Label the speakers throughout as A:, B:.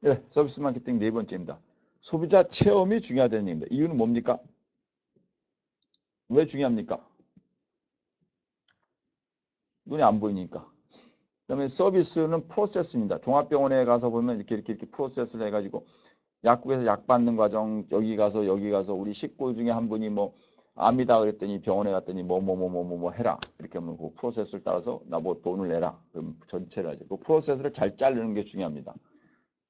A: 예, 서비스 마케팅 네 번째입니다. 소비자 체험이 중요하다는 얘기입니다. 이유는 뭡니까? 왜 중요합니까? 눈이 안 보이니까. 그다음에 서비스는 프로세스입니다. 종합병원에 가서 보면 이렇게 프로세스를 해가지고 약국에서 약 받는 과정, 여기 가서 우리 식구 중에 한 분이 뭐 암이다 그랬더니 병원에 갔더니 뭐 해라. 이렇게 하면 그 프로세스를 따라서 나 뭐 돈을 내라. 그럼 전체를 하죠. 그 프로세스를 잘 자르는 게 중요합니다.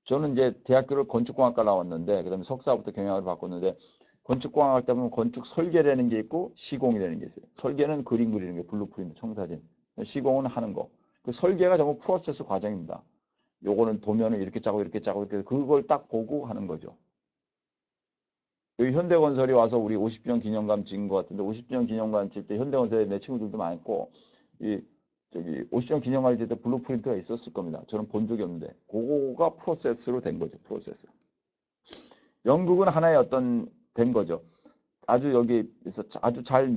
A: 저는 이제 대학교를 건축공학과 나왔는데 그다음에 석사부터 경영학을 바꿨는데 건축공학 할 때 보면 건축 설계라는 게 있고 시공이라는 게 있어요. 설계는 그림 그리는 게 블루프린트 청사진. 시공은 하는 거. 그 설계가 전부 프로세스 과정입니다. 요거는 도면을 이렇게 짜고 이렇게 짜고 이렇게 그걸 딱 보고 하는 거죠. 여기 현대건설이 와서 우리 50주년 기념관 찍은 것 같은데 50주년 기념관 찍을 때 현대건설에 내 친구들도 많고 이 저기 50주년 기념관 찍을 때 블루프린트가 있었을 겁니다. 저는 본 적이 없는데 그거가 프로세스로 된 거죠. 프로세스. 영국은 하나의 어떤 된 거죠. 아주 여기서 아주 잘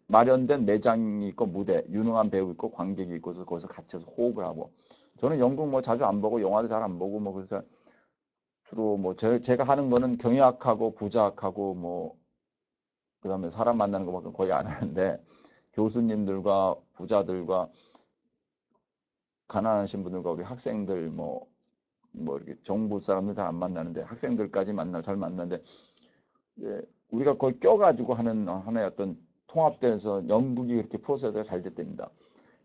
A: 마련된 매장이 있고 무대, 유능한 배우 있고 관객이 있고 거기서 같이 서 호흡을 하고 저는 영국 뭐 자주 안 보고 영화도 잘 안 보고 뭐 그래서 주로 뭐 제가 하는 거는 경영학하고 부자학하고 뭐 그다음에 사람 만나는 거밖에 거의 안 하는데 교수님들과 부자들과 가난하신 분들과 우리 학생들 뭐 이렇게 정부 사람들 잘 안 만나는데 학생들까지 잘 만나는데 예, 우리가 거의 껴가지고 하는 하나의 어떤 통합돼서 영국이 그렇게 프로세스가 잘 됐답니다.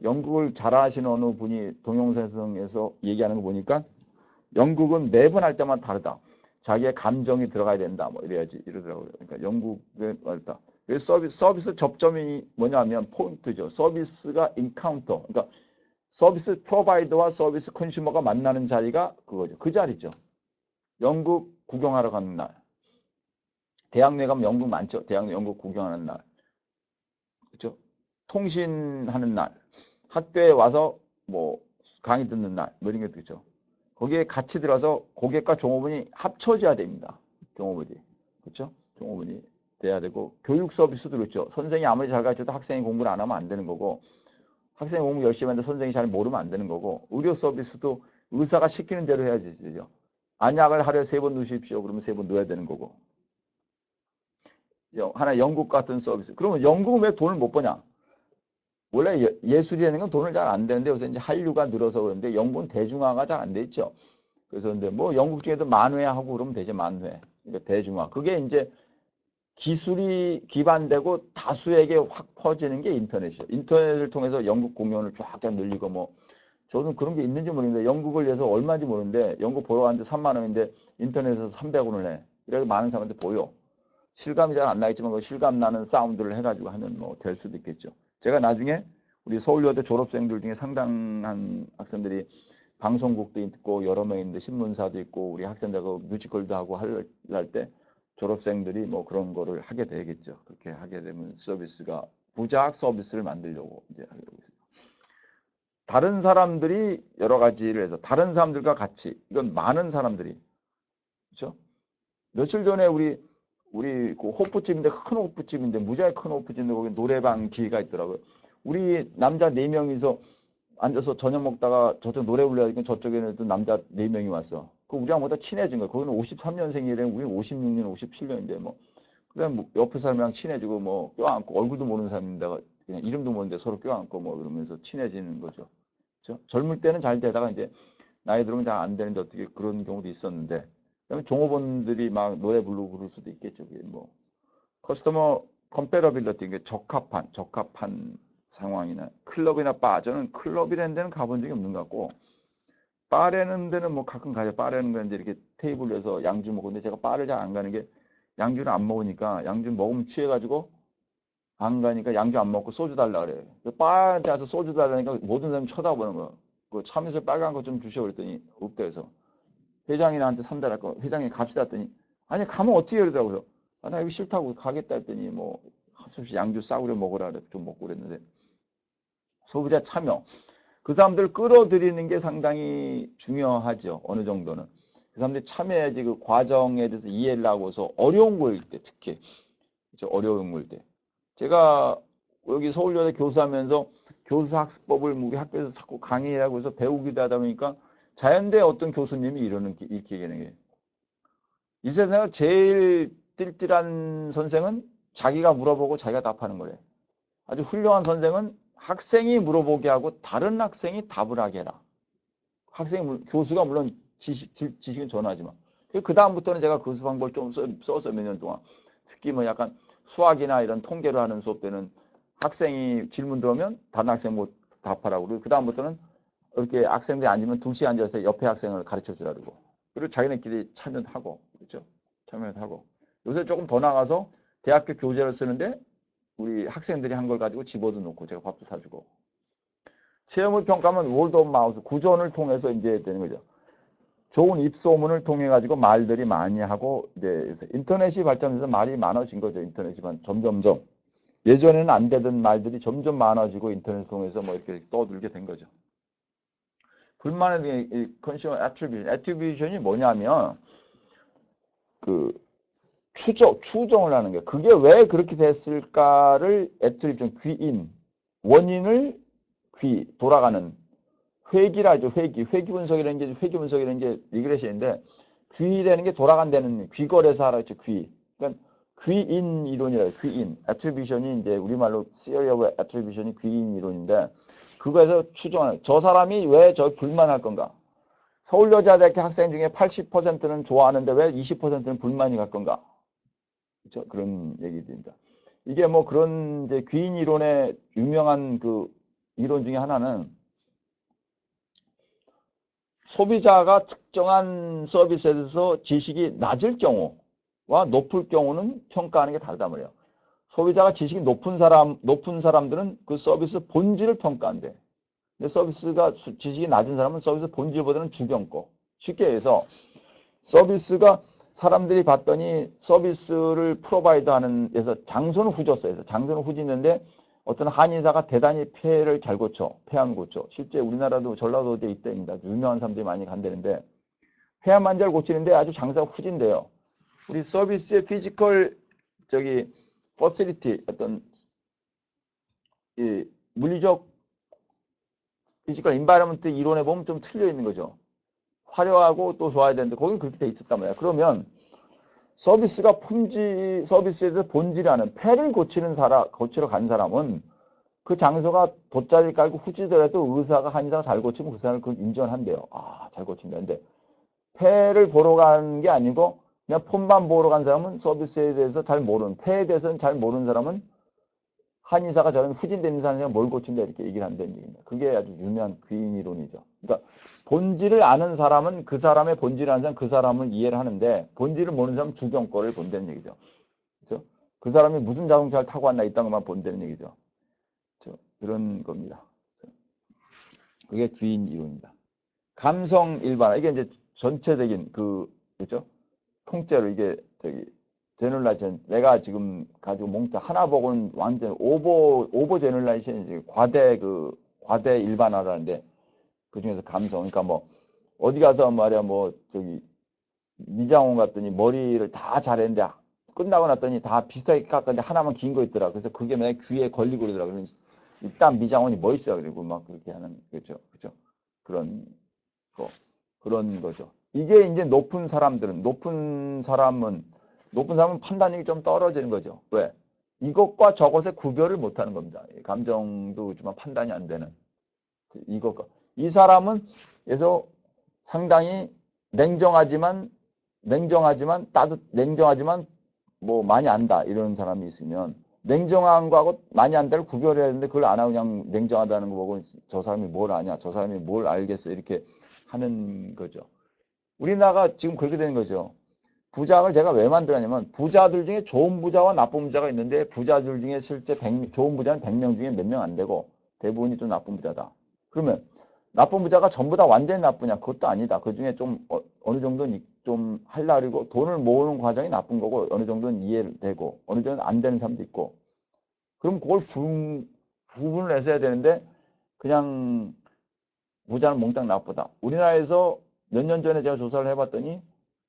A: 영국을 잘 아시는 어느 분이 동영상에서 얘기하는 거 보니까 영국은 매번 할 때만 다르다. 자기의 감정이 들어가야 된다. 뭐 이래야지 이러더라고요. 그러니까 영국의 말다. 서비스 접점이 뭐냐면 포인트죠. 서비스가 인카운터. 그러니까 서비스 프로바이더와 서비스 컨슈머가 만나는 자리가 그거죠. 그 자리죠. 영국 구경하러 가는 날. 대학로에 가면 영국 많죠. 대학로 영국 구경하는 날. 그렇죠? 통신하는 날. 학교에 와서 뭐 강의 듣는 날. 뭐 이런 것도 있죠. 거기에 같이 들어서 고객과 종업원이 합쳐져야 됩니다. 종업원이. 그렇죠? 종업원이 돼야 되고 교육 서비스도 그렇죠. 선생이 아무리 잘 가르쳐도 학생이 공부를 안 하면 안 되는 거고 학생이 공부 열심히 하는데 선생이 잘 모르면 안 되는 거고 의료 서비스도 의사가 시키는 대로 해야지 되죠. 안약을 하루에 3번 넣으십시오. 그러면 3번 넣어야 되는 거고. 하나 영국 같은 서비스. 그러면 영국은 왜 돈을 못 버냐? 원래 예술이라는 건 돈을 잘 안 되는데 요새 이제 한류가 늘어서 그런데 영국은 대중화가 잘 안 돼 있죠. 그래서 근데 뭐 영국 중에도 만회하고 그러면 되죠. 만회. 그러니까 대중화. 그게 이제 기술이 기반되고 다수에게 확 퍼지는 게 인터넷이에요. 인터넷을 통해서 영국 공연을 쫙쫙 늘리고 뭐 저는 그런 게 있는지 모르겠는데 영국을 위해서 얼마인지 모르는데 영국 보러 갔는데 3만 원인데 인터넷에서 300원을 해. 그래서 많은 사람한테 보여. 실감이 잘 안 나겠지만 그 실감 나는 사운드를 해가지고 하면 뭐 될 수도 있겠죠. 제가 나중에 우리 서울여대 졸업생들 중에 상당한 학생들이 방송국도 있고 여러 명 있는데 신문사도 있고 우리 학생들하고 뮤지컬도 하고 할 때 졸업생들이 뭐 그런 거를 하게 되겠죠. 그렇게 하게 되면 서비스가 부자학 서비스를 만들려고 이제 하려고 있어요. 다른 사람들이 여러 가지를 해서 다른 사람들과 같이 이건 많은 사람들이 그렇죠? 며칠 전에 우리 그 호프집인데 큰 호프집인데 무지하게 큰 호프집인데 거기 노래방 기회가 있더라고요. 우리 남자 4명이서 앉아서 저녁 먹다가 저쪽 노래 불러야니까 저쪽에는 또 남자 4명이 왔어. 그 우리랑 보다 친해진 거야. 거기는 53년생이래. 우리는 56년, 57년인데 뭐. 그냥 뭐 옆에 사람이랑 친해지고 뭐 껴안고 얼굴도 모르는 사람인데가 그냥 이름도 모르는데 서로 껴안고 뭐 이러면서 친해지는 거죠. 그렇죠? 젊을 때는 잘 되다가 이제 나이 들으면 잘 안 되는데 어떻게 그런 경우도 있었는데 그다음에 종업원들이 막 노래 부르고 그럴 수도 있겠죠. 그게 뭐 커스터머 컴패러빌리티 이게 적합한 상황이나 클럽이나 바 저는 클럽이라는 데는 가본 적이 없는 것 같고 바라는 데는 뭐 가끔 가요. 바라는 데는 이제 이렇게 테이블에서 양주 먹고 근데 제가 바를 잘 안 가는 게 양주를 안 먹으니까 양주 먹으면 취해가지고 안 가니까 양주 안 먹고 소주 달라 그래요. 바한테 와서 소주 달라니까 모든 사람이 쳐다보는 거야. 그 참이슬 빨간 거 좀 주셔 그랬더니 없대 해서 회장이 나한테 산다랄 거 회장이 갑시다 했더니 아니 가면 어떻게 그러더라고요. 아, 나 여기 싫다고 가겠다 했더니 뭐 한숨씩 양주 싸구려 먹으라 그래 좀 먹고 그랬는데 소비자 참여 그 사람들 끌어들이는 게 상당히 중요하죠. 어느 정도는 그 사람들이 참여해야지 그 과정에 대해서 이해를 하고서 어려운 거일 때 특히 그렇죠? 어려운 거일 때 제가 여기 서울여대 교수하면서 교수 학습법을 우리 학교에서 자꾸 강의하고 해서 배우기도 하다 보니까 자연대 어떤 교수님이 이렇게 얘기하는 게, 이 세상에 제일 띨띨한 선생은 자기가 물어보고 자기가 답하는 거래. 아주 훌륭한 선생은 학생이 물어보게 하고 다른 학생이 답을 하게 해라. 교수가 물론 지식은 전하지만. 그 다음부터는 제가 그 수 방법을 좀 써서 몇 년 동안. 특히 뭐 약간 수학이나 이런 통계를 하는 수업 때는 학생이 질문 들어오면 다른 학생 뭐 답하라고. 그리고 그 다음부터는 이렇게 학생들이 앉으면 둘씩 앉아서 옆에 학생을 가르쳐 주라고. 그리고 자기네끼리 참여하고, 그렇죠? 참여하고. 요새 조금 더 나가서 대학교 교재를 쓰는데 우리 학생들이 한 걸 가지고 집어도 놓고 제가 밥도 사주고. 체험을 평가하면 월드 오브 마우스 구전을 통해서 이제 되는 거죠. 좋은 입소문을 통해 가지고 말들이 많이 하고 이제 인터넷이 발전해서 말이 많아진 거죠. 인터넷이 점점점 예전에는 안 되던 말들이 점점 많아지고 인터넷 통해서 뭐 이렇게 떠들게 된 거죠. 불만의 컨슈머 애트리뷰션이 뭐냐면 그 추정을 하는 거예요. 그게 왜 그렇게 됐을까를 애트리뷰션 귀인 원인을 돌아가는 회귀라죠. 회귀 분석이라는 게 리그레션인데 귀라는 게 돌아간다는 귀거래사 하라죠. 귀. 그러니까 귀인 이론이라요. 귀인. 애트리뷰션이 이제 우리말로 theory of attribution이 귀인 이론인데 그거에서 추정하는 저 사람이 왜 저 불만할 건가? 서울여자대학교 학생 중에 80%는 좋아하는데 왜 20%는 불만이 갈 건가? 그렇죠? 그런 얘기입니다. 이게 뭐 그런 이제 귀인 이론의 유명한 그 이론 중에 하나는 소비자가 특정한 서비스에 대해서 지식이 낮을 경우와 높을 경우는 평가하는 게 다르단 말이에요. 소비자가 지식이 높은 사람들은 그 서비스 본질을 평가한대. 근데 지식이 낮은 사람은 서비스 본질보다는 주경 거. 쉽게 해서 서비스가 사람들이 봤더니 서비스를 프로바이드 하는 데서 장소는 후졌어요. 장소는 후지는데 어떤 한의사가 대단히 폐를 잘 고쳐, 폐암 고쳐. 실제 우리나라도 전라도에 있답니다. 유명한 사람들이 많이 간다는데 폐암 잘 고치는데 아주 장사가 후진돼요. 우리 서비스의 피지컬 퍼실리티 어떤 이 물리적 피지컬 인바이러먼트 이론에 보면 좀 틀려 있는 거죠. 화려하고 또 좋아야 되는데 거긴 그렇게 돼 있었단 말이야. 그러면 서비스에 대해서 본질이라는 폐를 고치러 간 사람은 그 장소가 돗자리를 깔고 후지더라도 한의사가 잘 고치면 그 사람을 그걸 인정한대요. 아, 잘 고친다. 근데 폐를 보러 간 게 아니고 그냥 폰만 보러 간 사람은 서비스에 대해서 폐에 대해서는 잘 모르는 사람은 한의사가 저런 후진된 사람이 뭘 고친다 이렇게 얘기를 한다는 얘기입니다. 그게 아주 유명한 귀인 이론이죠. 그러니까 본질을 아는 사람은 그 사람의 본질을 아는 사람은 그 사람을 이해를 하는데 본질을 모르는 사람은 주경 거를 본다는 얘기죠. 그렇죠? 그 사람이 무슨 자동차를 타고 왔나 이딴 것만 본다는 얘기죠. 그렇죠? 그런 겁니다. 그게 귀인 이론입니다. 감성 일반화 이게 이제 전체적인 그렇죠? 통째로 이게 제너럴라이션 내가 지금 가지고 몽타 하나 보고는 완전 오버 제너럴라이션이 과대 일반화라는데 그 중에서 감성 그러니까 뭐 어디 가서 말이야 뭐 미장원 갔더니 머리를 다 잘했는데 끝나고 났더니 다 비슷하게 깎았는데 하나만 긴 거 있더라. 그래서 그게 맨날 귀에 걸리고 그러더라. 그러니 일단 미장원이 멋있어 그리고 막 그렇게 하는 그렇죠. 그런 거죠. 이게 이제 높은 사람은 판단력이 좀 떨어지는 거죠. 왜? 이것과 저것의 구별을 못하는 겁니다. 감정도 그렇지만 판단이 안 되는 이것과 이 사람은 그래서 상당히 냉정하지만 뭐 많이 안다 이런 사람이 있으면 냉정한 거하고 많이 안다를 구별해야 되는데 그걸 안 하고 그냥 냉정하다는 거 보고 저 사람이 뭘 아냐 저 사람이 뭘 알겠어 이렇게 하는 거죠. 우리나라가 지금 그렇게 되는 거죠. 부장을 제가 왜 만들었냐면 부자들 중에 좋은 부자와 나쁜 부자가 있는데 부자들 중에 실제 좋은 부자는 100명 중에 몇 명 안 되고 대부분이 좀 나쁜 부자다. 그러면 나쁜 부자가 전부 다 완전히 나쁘냐? 그것도 아니다. 그 중에 좀 어느 정도는 좀 하려고 돈을 모으는 과정이 나쁜 거고 어느 정도는 이해되고 어느 정도는 안 되는 사람도 있고 그럼 그걸 구분을 해서 해야 되는데 그냥 부자는 몽땅 나쁘다. 우리나라에서 몇 년 전에 제가 조사를 해봤더니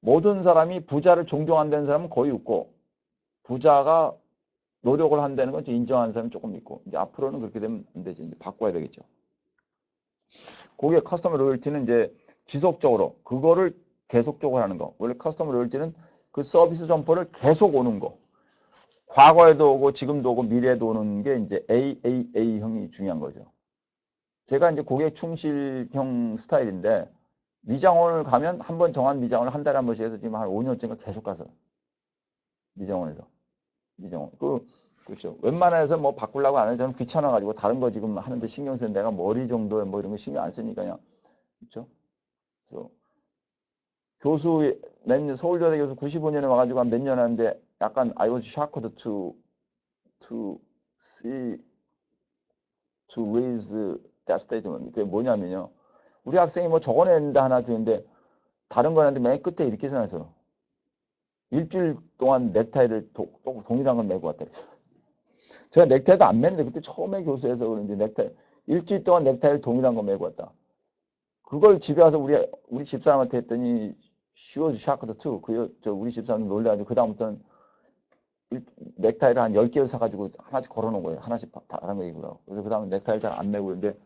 A: 모든 사람이 부자를 존경한다는 사람은 거의 없고 부자가 노력을 한다는 건 인정하는 사람이 조금 있고 이제 앞으로는 그렇게 되면 안 되지. 이제 바꿔야 되겠죠. 고객 커스터머 로열티는 이제 지속적으로 그거를 계속적으로 하는 거. 원래 커스텀 로열티는 그 서비스 점포를 계속 오는 거. 과거에도 오고 지금도 오고 미래에도 오는 게 이제 AAA형이 중요한 거죠. 제가 이제 고객 충실형 스타일인데 미장원을 가면 한 번 정한 미장원을 한 달에 한 번씩 해서 지금 한 5년째가 계속 가서 미장원에서 미장원 그렇죠. 웬만해서 뭐 바꾸려고 안 해도 저는 귀찮아가지고 다른 거 지금 하는데 신경 쓰는 내가 머리 정도에 뭐 이런 거 신경 안 쓰니까요. 그렇죠. 그래서 교수 서울여대 교수 95년에 와가지고 한 몇 년 하는데 약간 I was shocked to see to raise that statement. 그게 뭐냐면요. 우리 학생이 뭐 적어내는데 하나 주는데 다른 거는데 맨 끝에 이렇게 써놔서 일주일 동안 넥타이를 동일한 걸 메고 왔다. 제가 넥타이도 안 매는데 그때 처음에 교수해서 그런지 넥타이 일주일 동안 넥타이를 동일한 거 메고 왔다. 그걸 집에 와서 우리 집사람한테 했더니 she was shocked too. 우리 집사람 놀래가지고 그 다음부터는 넥타이를 한 10개를 사가지고 하나씩 걸어놓은 거예요. 하나씩 다른 거 입으라고. 그래서 그 다음에 넥타이를 잘 안 메고 있는데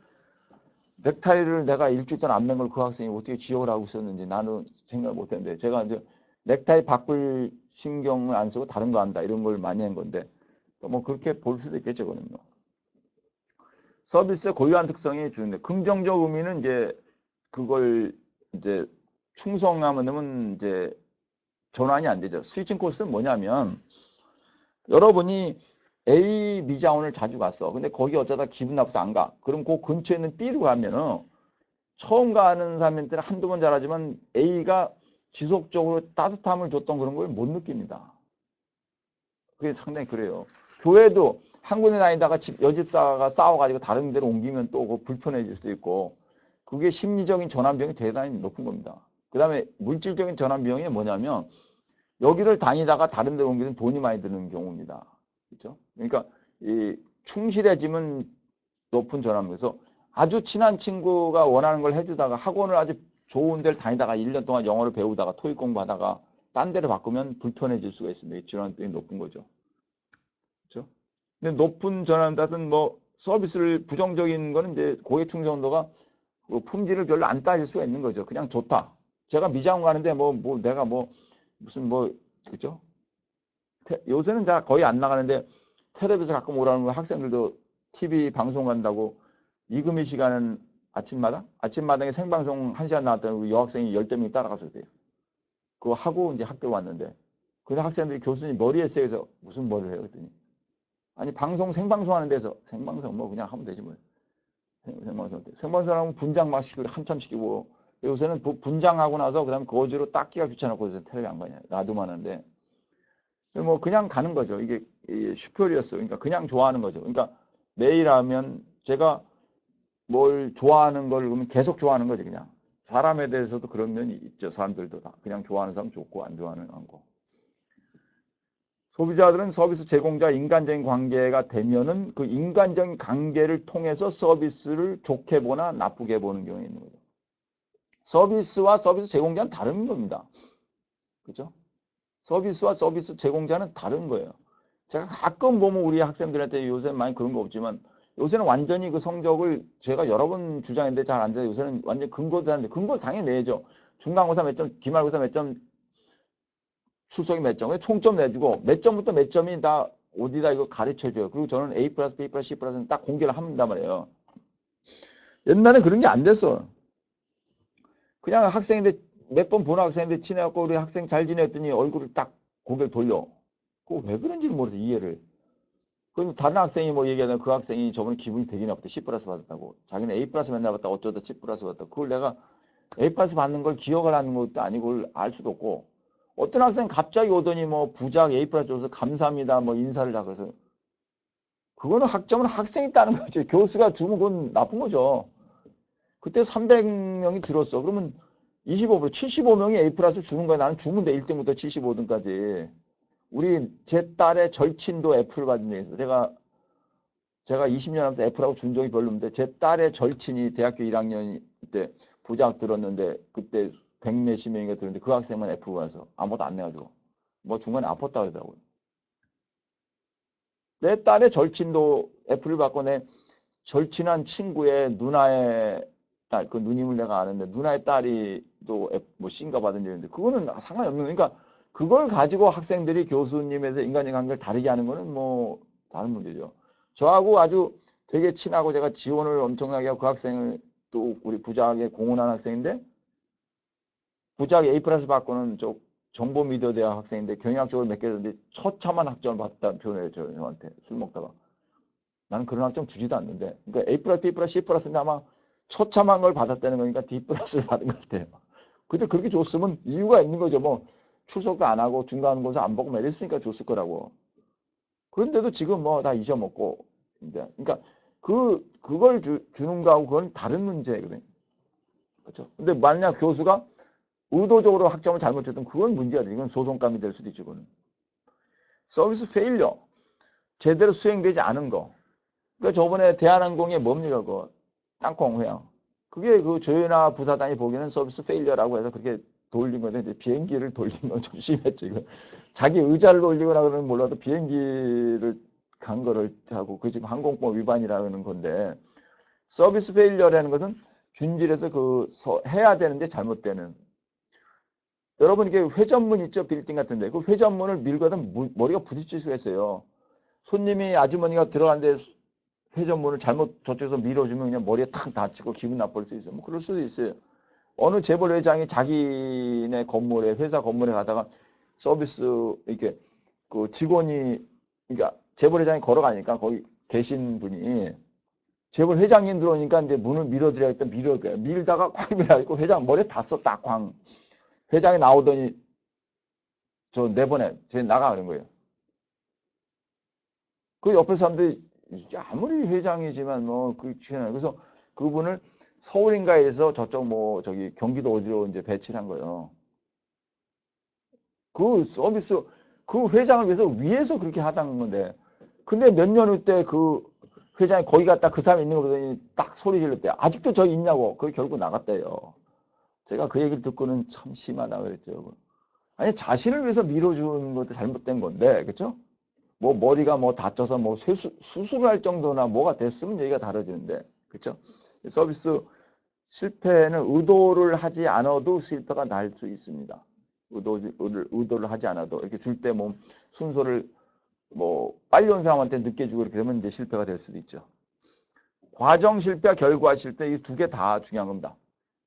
A: 넥타이를 내가 일주일 동안 안 맨 걸 그 학생이 어떻게 기억을 하고 있었는지 나는 생각을 못 했는데 제가 이제 넥타이 바꿀 신경을 안 쓰고 다른 거 한다 이런 걸 많이 한 건데 뭐 그렇게 볼 수도 있겠죠. 그거는 뭐. 서비스의 고유한 특성이 주는데 긍정적 의미는 이제 그걸 이제 충성하면 이제 전환이 안 되죠. 스위칭 코스는 뭐냐면 여러분이 A 미장원을 자주 갔어. 근데 거기 어쩌다 기분 나빠서 안 가. 그럼 그 근처에 있는 B로 가면은 처음 가는 사람한테는 한두 번 잘하지만 A가 지속적으로 따뜻함을 줬던 그런 걸 못 느낍니다. 그게 상당히 그래요. 교회도 한 군데 다니다가 여집사가 싸워가지고 다른 데로 옮기면 또 불편해질 수도 있고 그게 심리적인 전환 비용이 대단히 높은 겁니다. 그 다음에 물질적인 전환 비용이 뭐냐면 여기를 다니다가 다른 데로 옮기면 돈이 많이 드는 경우입니다. 그렇죠? 그러니까 이 충실해지면 높은 전환비에서 아주 친한 친구가 원하는 걸 해주다가 학원을 아주 좋은 데를 다니다가 1년 동안 영어를 배우다가 토익 공부하다가 딴 데를 바꾸면 불편해질 수가 있습니다. 전환비용이 높은 거죠. 그렇죠? 근데 높은 전환비는 뭐 서비스를 부정적인 거는 이제 고객 충성도가 품질을 별로 안 따질 수가 있는 거죠. 그냥 좋다. 제가 미장 가는데 내가 무슨 그죠? 요새는 다 거의 안 나가는데 텔레비에서 가끔 오라는 거 학생들도 TV 방송 간다고 이금희 시간은 아침마당에 생방송 1시간 나왔던 우리 여학생이 10명 따라가서 그래요. 그거 하고 이제 학교 왔는데 그래서 학생들이 교수님 머리에 세서 무슨 머리를 해요? 그랬더니 아니 생방송 하는 데서 생방송 뭐 그냥 하면 되지 뭐. 생방송하면 분장 막 시키고 한참 시키고 요새는 분장하고 나서 그다음에 거지로 닦기가 귀찮아서 텔레비 안 가냐. 라도만 하는데 뭐 그냥 가는 거죠. 이게 슈퍼리어스. 그러니까 그냥 좋아하는 거죠. 그러니까 매일 하면 제가 뭘 좋아하는 걸 그러면 계속 좋아하는 거죠. 그냥 사람에 대해서도 그런 면이 있죠. 사람들도 다 그냥 좋아하는 사람 좋고 안 좋아하는 거. 소비자들은 서비스 제공자 인간적인 관계가 되면은 그 인간적인 관계를 통해서 서비스를 좋게 보나 나쁘게 보는 경우가 있는 거죠. 서비스와 서비스 제공자는 다른 겁니다. 그죠? 서비스와 서비스 제공자는 다른 거예요. 제가 가끔 보면 우리 학생들한테 요새는 많이 그런 거 없지만 요새는 완전히 그 성적을 제가 여러 번 주장했는데 잘 안 돼요. 요새는 완전 근거도 하는데 근거를 당연히 내죠. 중간고사 몇 점, 기말고사 몇 점, 출석이 몇 점, 총점 내주고 몇 점부터 몇 점이 다 어디다 이거 가르쳐줘요. 그리고 저는 A 플러스, B 플러스, C 플러스는 딱 공개를 합니다 말이에요. 옛날에 그런 게 안 됐어. 그냥 학생인데 몇 번 보는 학생인데 친해갖고 우리 학생 잘 지냈더니 얼굴을 딱 고개를 돌려. 그거 왜 그런지는 모르겠어 이해를. 그래서 다른 학생이 뭐 얘기하면 그 학생이 저번에 기분이 되게 나빴다. C 플러스 받았다고. 자기는 A 플러스 맨날 받다 어쩌다 C 플러스 받았다. 그걸 내가 A 플러스 받는 걸 기억을 하는 것도 아니고 그걸 알 수도 없고 어떤 학생 갑자기 오더니 뭐 부작 A 플러스 줘서 감사합니다 뭐 인사를 다 그래서 그거는 학점은 학생이 따는 거죠. 교수가 주면 그건 나쁜 거죠. 그때 300명이 들었어. 그러면 25%, 75명이 A 플러스 주는 거야. 나는 주면 돼. 1등부터 75등까지. 제 딸의 절친도 F를 받은 적이 있어요. 제가 20년 하면서 F라고 준 적이 별로 없는데 제 딸의 절친이 대학교 1학년 때 부작 들었는데 그때 100몇십 명인가 들었는데 그 학생만 F 받아서 아무것도 안 내가지고 뭐 중간에 아팠다 그러더라고요. 내 딸의 절친도 F를 받고 내 절친한 친구의 누나의 딸, 그 누님을 내가 아는데 누나의 딸이 또 뭐 C인가 받은 적인데 그거는 상관이 없는 거니까 그걸 가지고 학생들이 교수님에서 인간의 관계를 다르게 하는 거는 뭐 다른 문제죠. 저하고 아주 되게 친하고 제가 지원을 엄청나게 하고 그 학생을 또 우리 부작에 공헌한 학생인데 부작 A 플러스 받고는 저 정보미디어대학 학생인데 경영학적으로 몇 개 줬는데 처참한 학점을 받았다는 표현을 해줘요. 저한테 술 먹다가. 나는 그런 학점 주지도 않는데. 그러니까 A 플러스, B 플러스, C 플러스인데 아마 처참한 걸 받았다는 거니까 D 플러스를 받은 것 같아요. 근데 그렇게 줬으면 이유가 있는 거죠. 뭐 출석도 안 하고 중간고사 안 보고 막 이랬으니까 줬을 거라고. 그런데도 지금 뭐 다 잊어먹고. 그러니까 그걸 주는 거하고 그건 다른 문제거든요. 그렇죠? 근데 만약 교수가 의도적으로 학점을 잘못 줬던 그건 문제가 돼. 이건 소송감이 될 수도 있죠. 그거는. 서비스 페일려. 제대로 수행되지 않은 거. 그러니까 저번에 대한항공에 뭡니까? 그 땅콩 회항. 그게 그 조현아 부사장이 보기에는 서비스 페일려라고 해서 그렇게 돌린 건데 이제 비행기를 돌린 건 좀 심했죠. 이거. 자기 의자를 돌리거나 그러면 몰라도 비행기를 간 거를 하고 그 지금 항공법 위반이라는 건데 서비스 페일려라는 것은 준질에서 해야 되는데 잘못되는. 여러분 이게 회전문 있죠? 빌딩 같은데 그 회전문을 밀거나 머리가 부딪힐 수가 있어요. 손님이 아주머니가 들어갔는데 회전문을 잘못 저쪽에서 밀어주면 그냥 머리에 탁 다치고 기분 나쁠 수 있어요. 뭐 그럴 수도 있어요. 어느 재벌 회장이 자기네 건물에 회사 건물에 가다가 서비스 이렇게 그 직원이 그러니까 재벌 회장이 걸어가니까 거기 계신 분이 재벌 회장님 들어오니까 이제 문을 밀어드려야겠다 밀다가 꽉 밀어가지고 회장 머리에 닿았어 딱 쾅. 회장이 나오더니 저 내보내 쟤 나가 그런 거예요. 그 옆에 사람들이 이게 아무리 회장이지만 뭐 그래서 그분을 서울인가에서 저쪽 뭐 저기 경기도 어디로 이제 배치를 한 거예요. 그 서비스 그 회장을 위해서 그렇게 하던 건데 근데 몇 년 후 때 그 회장이 거기 갔다 그 사람이 있는 거 보더니 딱 소리 질렀대요. 아직도 저기 있냐고. 그게 결국 나갔대요. 제가 그 얘기를 듣고는 참 심하다 그랬죠. 아니 자신을 위해서 밀어주는 것도 잘못된 건데 그렇죠? 뭐 머리가 뭐 다쳐서 뭐 수술할 정도나 뭐가 됐으면 얘기가 다르지는데 그렇죠? 서비스 실패는 의도를 하지 않아도 실패가 날 수 있습니다. 의도를 하지 않아도 이렇게 줄 때 뭐 순서를 뭐 빨리 온 사람한테 늦게 주고 이렇게 되면 이제 실패가 될 수도 있죠. 과정 실패와 결과 실패 이 두 개 다 중요한 겁니다.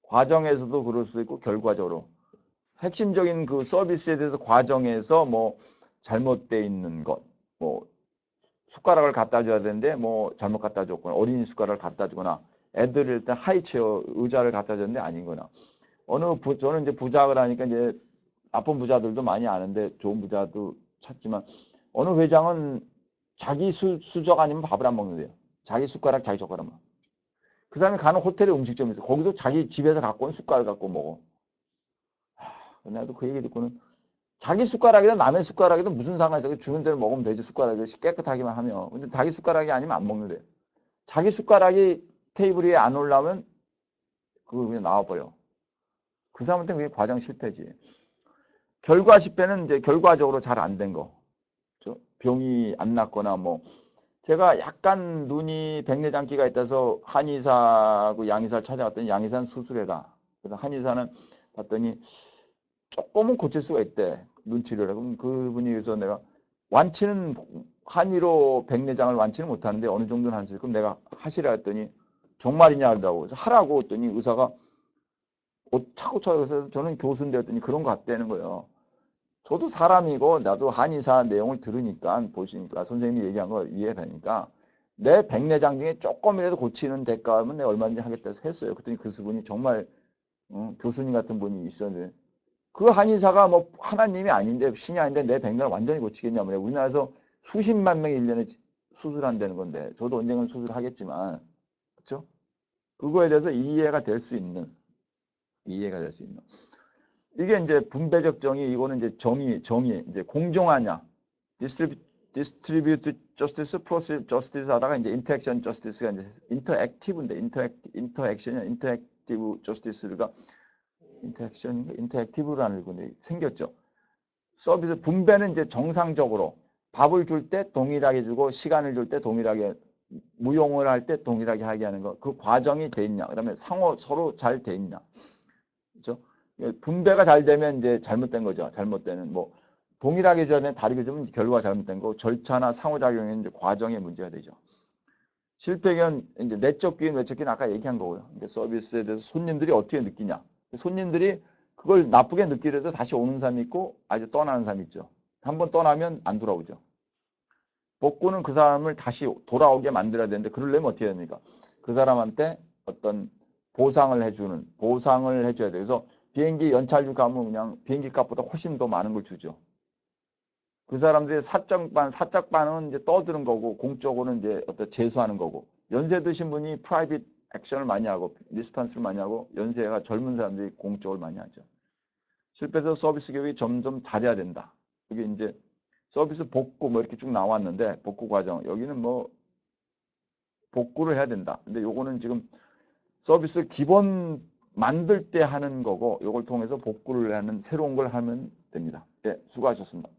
A: 과정에서도 그럴 수도 있고 결과적으로 핵심적인 그 서비스에 대해서 과정에서 뭐 잘못돼 있는 것, 뭐 숟가락을 갖다 줘야 되는데 뭐 잘못 갖다 줬거나 어린이 숟가락을 갖다 주거나 애들을 일단 하이체어 의자를 갖다 줬는데 아닌거나 저는 이제 부작을 하니까 이제 나쁜 부자들도 많이 아는데 좋은 부자도 찾지만 어느 회장은 자기 수저 아니면 밥을 안 먹는데요. 자기 숟가락 자기 젓가락만. 그 사람이 가는 호텔에 음식점이 있어. 거기도 자기 집에서 갖고 온 숟가락 갖고 먹어. 나도 그 얘기 듣고는 자기 숟가락이든 남의 숟가락이든 무슨 상관이 있어. 주는 대로 먹으면 되지. 숟가락을 깨끗하게만 하면. 근데 자기 숟가락이 아니면 안 먹는데. 자기 숟가락이 테이블 위에 안 올라오면 그거 그냥 나와버려. 그 사람한테 그게 과정 실패지. 결과 실패는 이제 결과적으로 잘 안 된 거. 그렇죠? 병이 안 낫거나 뭐. 제가 약간 눈이 백내장기가 있다서 한의사하고 양의사를 찾아갔더니 양의사는 수술해라. 그래서 한의사는 봤더니 조금은 고칠 수가 있대. 눈치를. 그럼 그분이 그래서 내가 완치는 한의로 백내장을 완치는 못하는데 어느 정도는 하지. 그럼 내가 하시라 했더니 정말이냐 하더라고. 그래서 하라고 했더니 의사가 차고차고 저는 교수인데 했더니 그런 거 같다는 거예요. 저도 사람이고 나도 한의사 내용을 들으니까 보시니까 선생님이 얘기한 거 이해되니까 내 백내장 중에 조금이라도 고치는 대가하면 내가 얼마든지 하겠다 해서 했어요. 그랬더니 그 분이 정말 교수님 같은 분이 있었는데 그 한의사가 뭐 하나님이 아닌데 신이 아닌데 내 백내를 완전히 고치겠냐면 우리나라에서 수십만 명이 1년에 수술한다는 건데 저도 언젠간 수술하겠지만 그렇죠? 그거에 대해서 이해가 될 수 있는 이게 이제 분배적 정의 이거는 이제 정의 이제 공정하냐 디스트리뷰트 저스티스 프로세스 저스티스 하다가 이제 인터액션 저스티스가 이제 인터액티브인데 인터액션이나 인터액티브 저스티스가 인터액티브라는 건데 생겼죠. 서비스 분배는 이제 정상적으로 밥을 줄 때 동일하게 주고 시간을 줄 때 동일하게 무용을 할 때 동일하게 하게 하는 거. 그 과정이 돼 있냐. 그다음에 상호 서로 잘 돼 있냐. 그렇죠? 분배가 잘 되면 이제 잘못된 거죠. 잘못되는 뭐 동일하게 줘야 되는 다르게 주면 결과가 잘못된 거고 절차나 상호작용의 이제 과정의 문제가 되죠. 실패견 이제 내적 기인, 외적 기인 아까 얘기한 거고요. 그러니까 서비스에 대해서 손님들이 어떻게 느끼냐. 손님들이 그걸 나쁘게 느끼려도 다시 오는 사람이 있고 아주 떠나는 사람이 있죠. 한번 떠나면 안 돌아오죠. 복구는 그 사람을 다시 돌아오게 만들어야 되는데 그러려면 어떻게 해야 됩니까? 그 사람한테 어떤 보상을 해줘야 돼요. 그래서 비행기 연착륙 가면 그냥 비행기 값보다 훨씬 더 많은 걸 주죠. 그 사람들이 사적반은 이제 떠드는 거고, 공적으로는 이제 어떤 재수하는 거고, 연세 드신 분이 프라이빗 액션을 많이 하고, 리스폰스를 많이 하고, 연세가 젊은 사람들이 공적을 많이 하죠. 실패해서 서비스 교육이 점점 잘해야 된다. 이게 이제 서비스 복구 뭐 이렇게 쭉 나왔는데, 복구 과정. 여기는 뭐 복구를 해야 된다. 근데 요거는 지금 서비스 기본 만들 때 하는 거고, 요걸 통해서 복구를 하는 새로운 걸 하면 됩니다. 네, 수고하셨습니다.